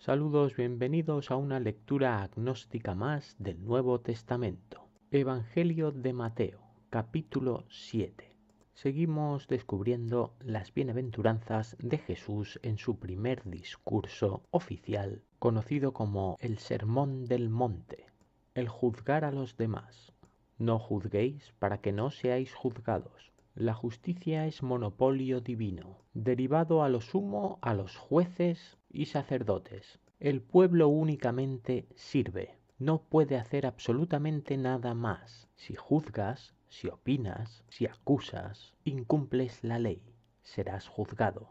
Saludos, bienvenidos a una lectura agnóstica más del Nuevo Testamento. Evangelio de Mateo, capítulo 7. Seguimos descubriendo las bienaventuranzas de Jesús en su primer discurso oficial, conocido como el Sermón del Monte, el juzgar a los demás. No juzguéis para que no seáis juzgados. La justicia es monopolio divino, derivado a lo sumo a los jueces y sacerdotes. El pueblo únicamente sirve, no puede hacer absolutamente nada más. Si juzgas, si opinas, si acusas, incumples la ley, serás juzgado.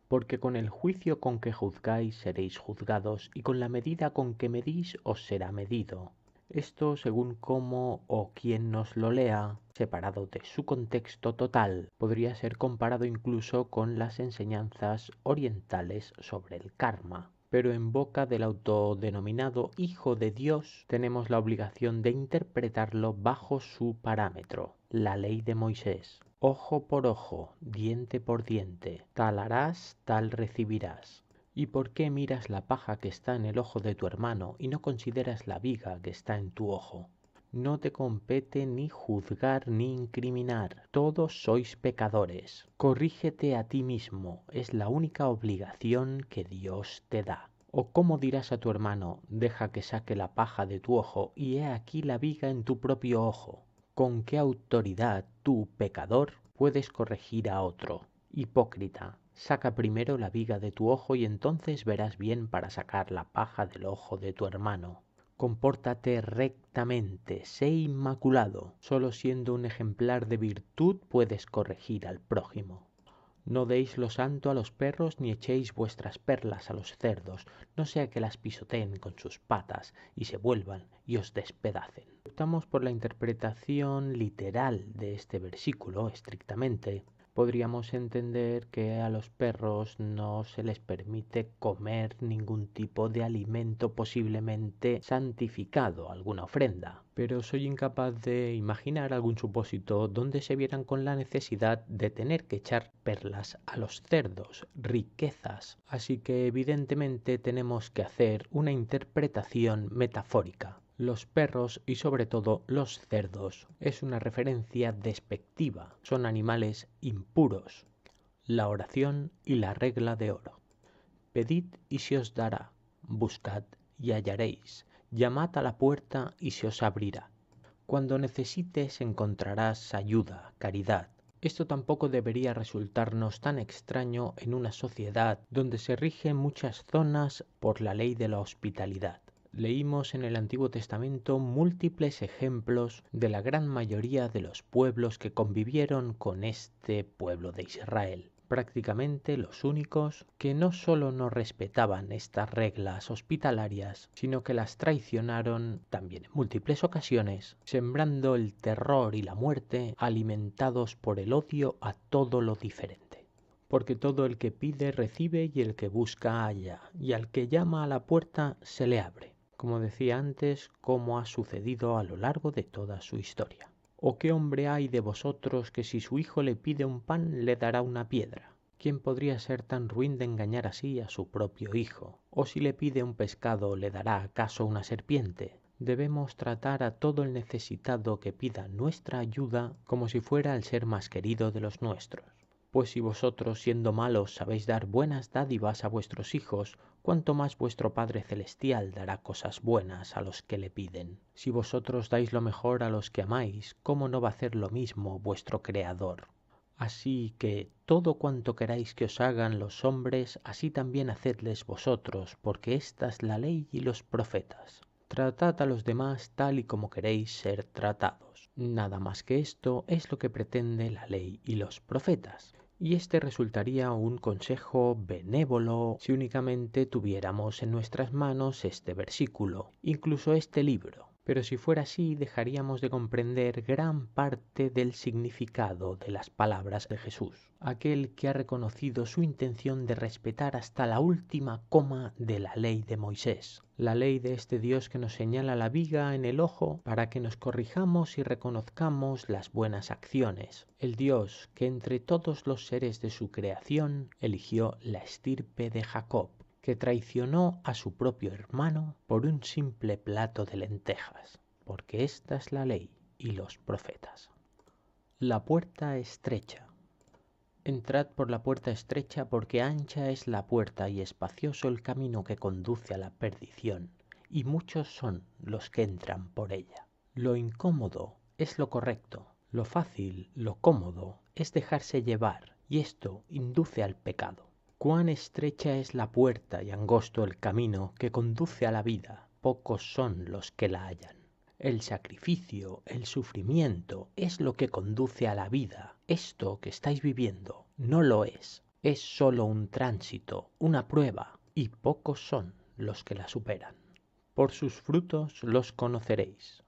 Porque con el juicio con que juzgáis seréis juzgados, y con la medida con que medís os será medido. Esto según cómo o quien nos lo lea, separado de su contexto total, podría ser comparado incluso con las enseñanzas orientales sobre el karma. Pero en boca del autodenominado Hijo de Dios tenemos la obligación de interpretarlo bajo su parámetro, la ley de Moisés. Ojo por ojo, diente por diente, tal harás, tal recibirás. ¿Y por qué miras la paja que está en el ojo de tu hermano y no consideras la viga que está en tu ojo? No te compete ni juzgar ni incriminar, todos sois pecadores. Corrígete a ti mismo, es la única obligación que Dios te da. ¿O cómo dirás a tu hermano, deja que saque la paja de tu ojo y he aquí la viga en tu propio ojo? ¿Con qué autoridad tú, pecador, puedes corregir a otro? Hipócrita, saca primero la viga de tu ojo y entonces verás bien para sacar la paja del ojo de tu hermano. Compórtate rectamente, sé inmaculado. Solo siendo un ejemplar de virtud puedes corregir al prójimo. No deis lo santo a los perros ni echéis vuestras perlas a los cerdos, no sea que las pisoteen con sus patas y se vuelvan y os despedacen. Optamos por la interpretación literal de este versículo estrictamente. Podríamos entender que a los perros no se les permite comer ningún tipo de alimento posiblemente santificado, alguna ofrenda, pero soy incapaz de imaginar algún supósito donde se vieran con la necesidad de tener que echar perlas a los cerdos, riquezas, así que evidentemente tenemos que hacer una interpretación metafórica. Los perros y sobre todo los cerdos es una referencia despectiva, son animales impuros. La oración y la regla de oro. Pedid y se os dará, buscad y hallaréis, llamad a la puerta y se os abrirá. Cuando necesites encontrarás ayuda, caridad. Esto tampoco debería resultarnos tan extraño en una sociedad donde se rigen muchas zonas por la ley de la hospitalidad. Leímos en el Antiguo Testamento múltiples ejemplos de la gran mayoría de los pueblos que convivieron con este pueblo de Israel. Prácticamente los únicos que no solo no respetaban estas reglas hospitalarias, sino que las traicionaron también en múltiples ocasiones, sembrando el terror y la muerte, alimentados por el odio a todo lo diferente. Porque todo el que pide recibe y el que busca halla, y al que llama a la puerta se le abre. Como decía antes, como ha sucedido a lo largo de toda su historia. ¿O qué hombre hay de vosotros que si su hijo le pide un pan le dará una piedra? ¿Quién podría ser tan ruin de engañar así a su propio hijo? ¿O si le pide un pescado le dará acaso una serpiente? Debemos tratar a todo el necesitado que pida nuestra ayuda como si fuera el ser más querido de los nuestros. Pues si vosotros, siendo malos, sabéis dar buenas dádivas a vuestros hijos, cuánto más vuestro Padre Celestial dará cosas buenas a los que le piden. Si vosotros dais lo mejor a los que amáis, ¿cómo no va a hacer lo mismo vuestro Creador? Así que todo cuanto queráis que os hagan los hombres, así también hacedles vosotros, porque esta es la ley y los profetas. Tratad a los demás tal y como queréis ser tratados. Nada más que esto es lo que pretende la ley y los profetas. Y este resultaría un consejo benévolo si únicamente tuviéramos en nuestras manos este versículo, incluso este libro. Pero si fuera así, dejaríamos de comprender gran parte del significado de las palabras de Jesús, aquel que ha reconocido su intención de respetar hasta la última coma de la ley de Moisés, la ley de este Dios que nos señala la viga en el ojo para que nos corrijamos y reconozcamos las buenas acciones, el Dios que entre todos los seres de su creación eligió la estirpe de Jacob, que traicionó a su propio hermano por un simple plato de lentejas, porque esta es la ley y los profetas. La puerta estrecha. Entrad por la puerta estrecha, porque ancha es la puerta y espacioso el camino que conduce a la perdición, y muchos son los que entran por ella. Lo incómodo es lo correcto, lo fácil, lo cómodo es dejarse llevar, y esto induce al pecado. Cuán estrecha es la puerta y angosto el camino que conduce a la vida, pocos son los que la hallan. El sacrificio, el sufrimiento es lo que conduce a la vida. Esto que estáis viviendo no lo es solo un tránsito, una prueba, y pocos son los que la superan. Por sus frutos los conoceréis.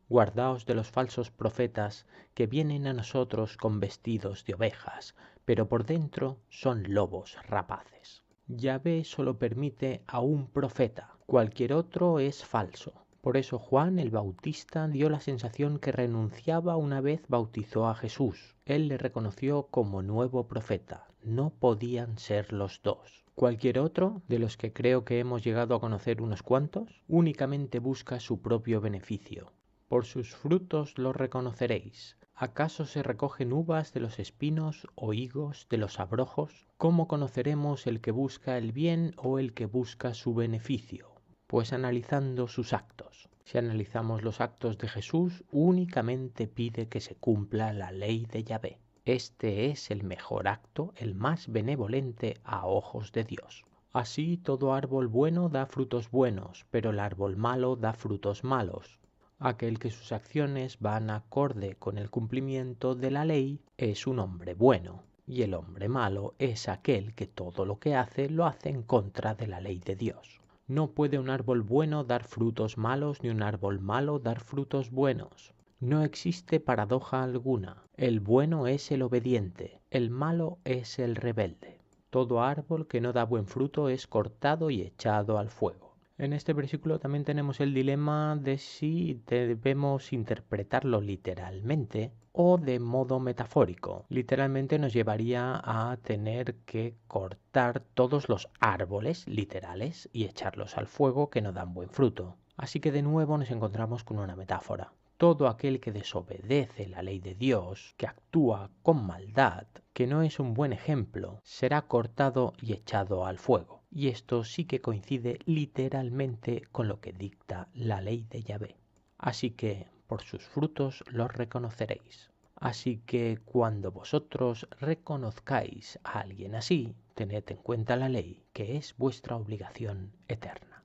Guardaos de los falsos profetas que vienen a nosotros con vestidos de ovejas, pero por dentro son lobos rapaces. Yahvé solo permite a un profeta, cualquier otro es falso. Por eso Juan el Bautista dio la sensación que renunciaba una vez bautizó a Jesús. Él le reconoció como nuevo profeta. No podían ser los dos. Cualquier otro, de los que creo que hemos llegado a conocer unos cuantos, únicamente busca su propio beneficio. Por sus frutos los reconoceréis. ¿Acaso se recogen uvas de los espinos o higos de los abrojos? ¿Cómo conoceremos el que busca el bien o el que busca su beneficio? Pues analizando sus actos. Si analizamos los actos de Jesús, únicamente pide que se cumpla la ley de Yahvé. Este es el mejor acto, el más benevolente a ojos de Dios. Así todo árbol bueno da frutos buenos, pero el árbol malo da frutos malos. Aquel que sus acciones van acorde con el cumplimiento de la ley es un hombre bueno, y el hombre malo es aquel que todo lo que hace lo hace en contra de la ley de Dios. No puede un árbol bueno dar frutos malos, ni un árbol malo dar frutos buenos. No existe paradoja alguna. El bueno es el obediente, el malo es el rebelde. Todo árbol que no da buen fruto es cortado y echado al fuego. En este versículo también tenemos el dilema de si debemos interpretarlo literalmente o de modo metafórico. Literalmente nos llevaría a tener que cortar todos los árboles literales y echarlos al fuego que no dan buen fruto. Así que de nuevo nos encontramos con una metáfora. Todo aquel que desobedece la ley de Dios, que actúa con maldad, que no es un buen ejemplo, será cortado y echado al fuego. Y esto sí que coincide literalmente con lo que dicta la ley de Yahvé. Así que por sus frutos los reconoceréis. Así que cuando vosotros reconozcáis a alguien así, tened en cuenta la ley, que es vuestra obligación eterna.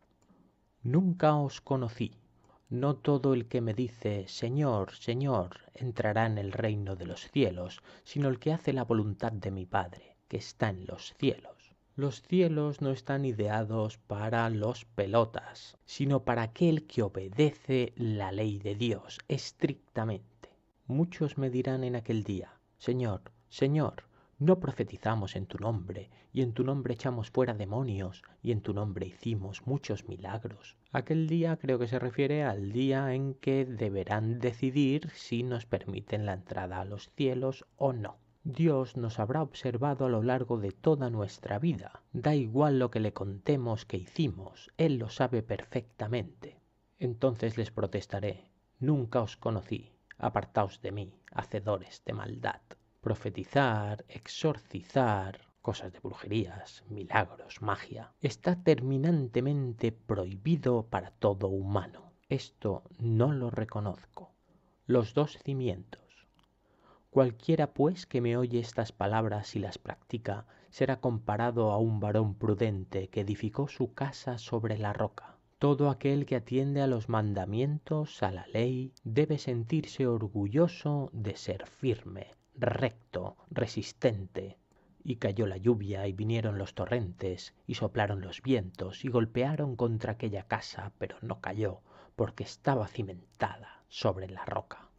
Nunca os conocí. No todo el que me dice Señor, Señor, entrará en el reino de los cielos, sino el que hace la voluntad de mi Padre, que está en los cielos. Los cielos no están ideados para los pelotas, sino para aquel que obedece la ley de Dios estrictamente. Muchos me dirán en aquel día, Señor, Señor, no profetizamos en tu nombre, y en tu nombre echamos fuera demonios, y en tu nombre hicimos muchos milagros. Aquel día creo que se refiere al día en que deberán decidir si nos permiten la entrada a los cielos o no. Dios nos habrá observado a lo largo de toda nuestra vida. Da igual lo que le contemos que hicimos, Él lo sabe perfectamente. Entonces les protestaré, nunca os conocí, apartaos de mí, hacedores de maldad. Profetizar, exorcizar, cosas de brujerías, milagros, magia, está terminantemente prohibido para todo humano. Esto no lo reconozco. Los dos cimientos. Cualquiera pues que me oye estas palabras y las practica, será comparado a un varón prudente que edificó su casa sobre la roca. Todo aquel que atiende a los mandamientos, a la ley, debe sentirse orgulloso de ser firme, recto, resistente. Y cayó la lluvia y vinieron los torrentes, y soplaron los vientos, y golpearon contra aquella casa, pero no cayó, porque estaba cimentada sobre la roca.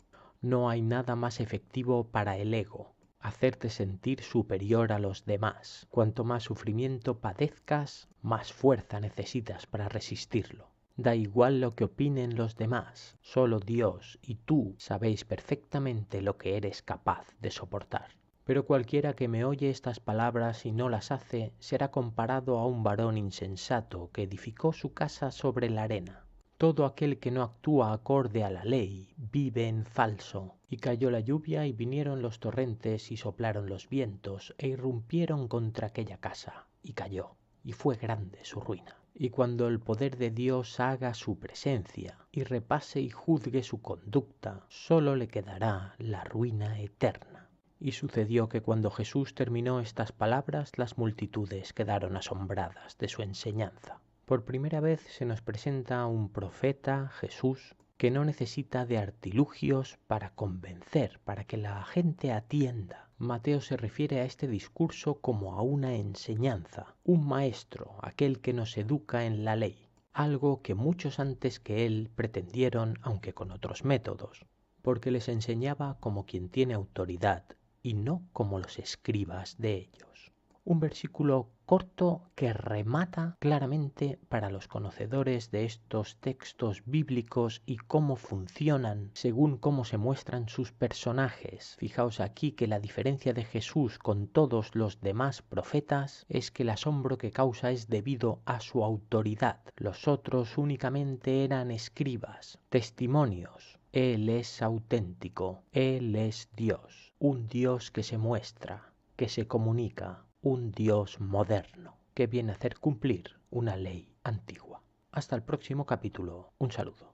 No hay nada más efectivo para el ego, hacerte sentir superior a los demás. Cuanto más sufrimiento padezcas, más fuerza necesitas para resistirlo. Da igual lo que opinen los demás, solo Dios y tú sabéis perfectamente lo que eres capaz de soportar. Pero cualquiera que me oye estas palabras y no las hace, será comparado a un varón insensato que edificó su casa sobre la arena. Todo aquel que no actúa acorde a la ley vive en falso. Y cayó la lluvia y vinieron los torrentes y soplaron los vientos e irrumpieron contra aquella casa, y cayó, y fue grande su ruina. Y cuando el poder de Dios haga su presencia y repase y juzgue su conducta, sólo le quedará la ruina eterna. Y sucedió que cuando Jesús terminó estas palabras, las multitudes quedaron asombradas de su enseñanza. Por primera vez se nos presenta un profeta, Jesús, que no necesita de artilugios para convencer, para que la gente atienda. Mateo se refiere a este discurso como a una enseñanza, un maestro, aquel que nos educa en la ley, algo que muchos antes que él pretendieron, aunque con otros métodos, porque les enseñaba como quien tiene autoridad y no como los escribas de ellos. Un versículo corto que remata claramente para los conocedores de estos textos bíblicos y cómo funcionan según cómo se muestran sus personajes. Fijaos aquí que la diferencia de Jesús con todos los demás profetas es que el asombro que causa es debido a su autoridad. Los otros únicamente eran escribas, testimonios. Él es auténtico, Él es Dios, un Dios que se muestra, que se comunica, un Dios moderno, que viene a hacer cumplir una ley antigua. Hasta el próximo capítulo. Un saludo.